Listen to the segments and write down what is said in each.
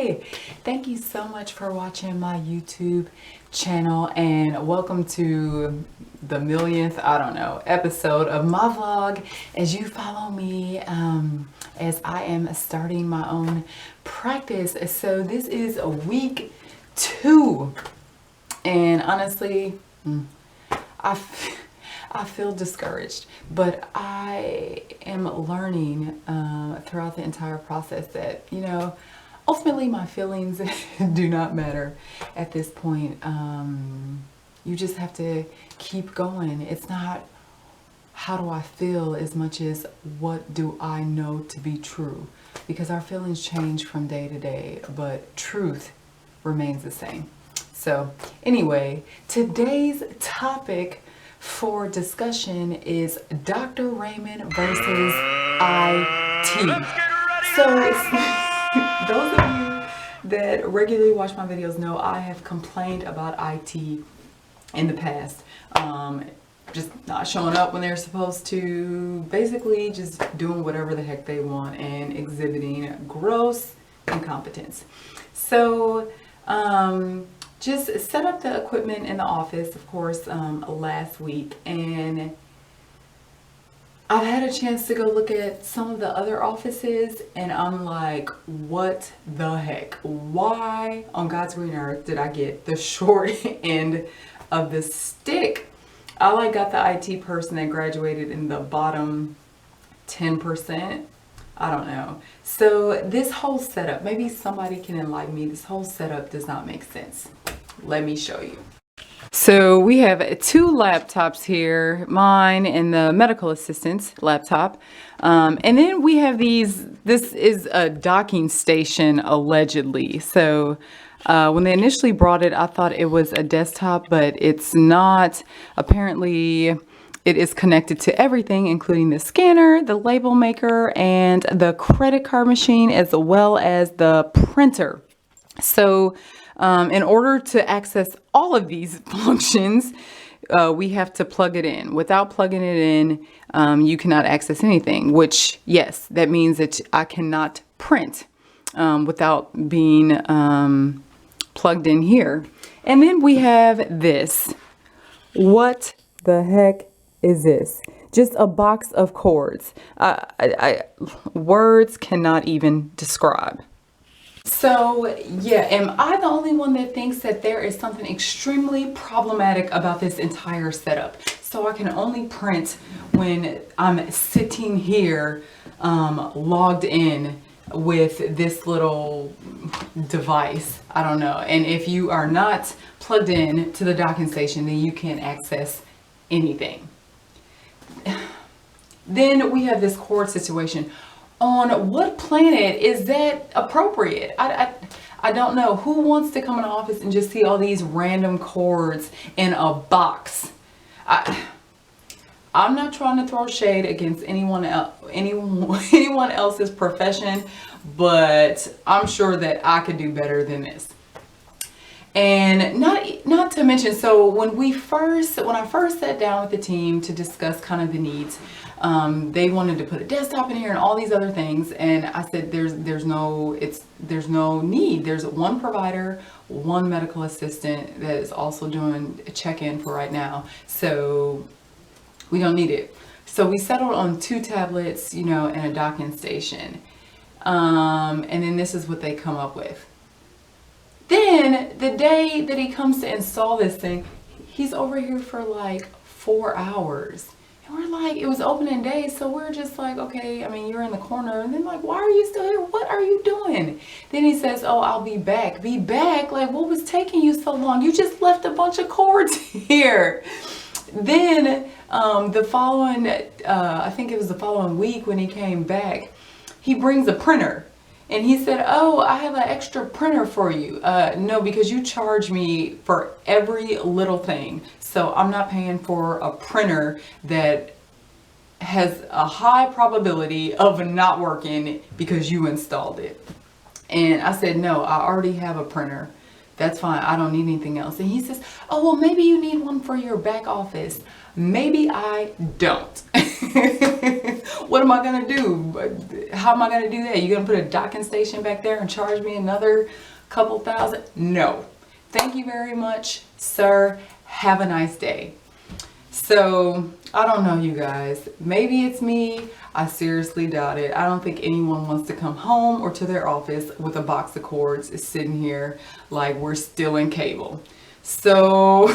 Hey, thank you so much for watching my YouTube channel and welcome to the millionth, I don't know, episode of my vlog as you follow me as I am starting my own practice. So this is week 2 and honestly, I feel discouraged, but I am learning throughout the entire process that, you know, ultimately my feelings do not matter at this point. You just have to keep going. It's not how do I feel as much as what do I know to be true, because our feelings change from day to day, but truth remains the same. So anyway, today's topic for discussion is Dr. Raymond versus IT. So those of you that regularly watch my videos know I have complained about IT in the past. Just not showing up when they're supposed to, basically just doing whatever the heck they want and exhibiting gross incompetence. So just set up the equipment in the office, of course, last week, and I've had a chance to go look at some of the other offices, and I'm like, what the heck? Why on God's green earth did I get the short end of the stick? I like got the IT person that graduated in the bottom 10%. I don't know. So this whole setup, maybe somebody can enlighten me. This whole setup does not make sense. Let me show you. So we have 2 laptops here, mine and the medical assistant's laptop. And then we have these, this is a docking station allegedly. So when they initially brought it, I thought it was a desktop, but it's not. Apparently it is connected to everything, including the scanner, the label maker, and the credit card machine, as well as the printer. So in order to access all of these functions, we have to plug it in. Without plugging it in, you cannot access anything, which, yes, that means that I cannot print without being plugged in here. And then we have this. What the heck is this? Just a box of cords. Words cannot even describe. So yeah, am I the only one that thinks that there is something extremely problematic about this entire setup? So I can only print when I'm sitting here logged in with this little device. I don't know. And if you are not plugged in to the docking station, then you can't access anything. Then we have this cord situation. On what planet is that appropriate? I don't know. Who wants to come in the office and just see all these random cords in a box? I'm not trying to throw shade against anyone else's profession, but I'm sure that I could do better than this. And not to mention, so when I first sat down with the team to discuss kind of the needs, they wanted to put a desktop in here and all these other things, and I said there's no need. There's one provider, one medical assistant that is also doing a check-in for right now, so we don't need it. So we settled on 2 tablets, you know, and a docking station, and then this is what they come up with. Then the day that he comes to install this thing, he's over here for like 4 hours. And we're like, it was opening day, so we're just like, okay, I mean, you're in the corner. And then like, why are you still here? What are you doing? Then he says, oh, I'll be back. Be back? Like, what was taking you so long? You just left a bunch of cords here. Then the following, I think it was the following week when he came back, he brings a printer. And he said, oh, I have an extra printer for you. No, because you charge me for every little thing. So I'm not paying for a printer that has a high probability of not working because you installed it. And I said, no, I already have a printer That's fine. I don't need anything else. And he says, oh, well, maybe you need one for your back office. Maybe I don't. What am I going to do? How am I going to do that? You going to put a docking station back there and charge me another couple thousand? No. Thank you very much, sir. Have a nice day. So, I don't know, you guys. Maybe it's me. I seriously doubt it. I don't think anyone wants to come home or to their office with a box of cords sitting here like we're still in cable. So,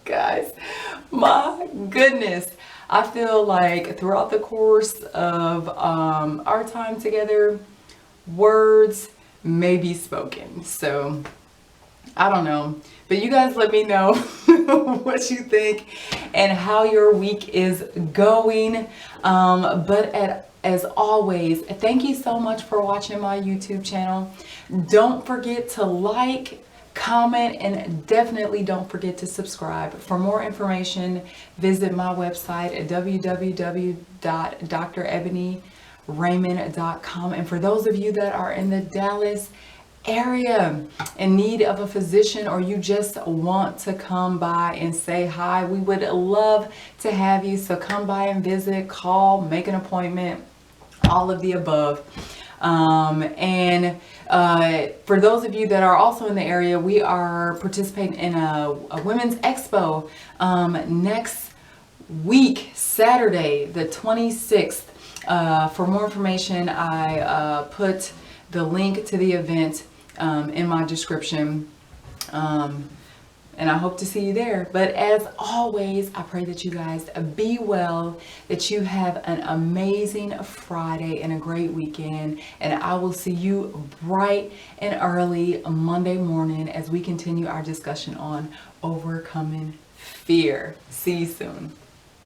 guys, my goodness. I feel like throughout the course of our time together, words may be spoken. So, I don't know. But you guys let me know what you think and how your week is going. As always, thank you so much for watching my YouTube channel. Don't forget to like, comment, and definitely don't forget to subscribe. For more information, visit my website at www.drebonyraymond.com. And for those of you that are in the Dallas area in need of a physician, or you just want to come by and say hi, we would love to have you. So come by and visit, call, make an appointment, all of the above. For those of you that are also in the area, we are participating in a women's expo next week, Saturday the 26th. For more information, I put the link to the event in my description, and I hope to see you there. But as always, I pray that you guys be well, that you have an amazing Friday and a great weekend, and I will see you bright and early Monday morning as we continue our discussion on overcoming fear. See you soon.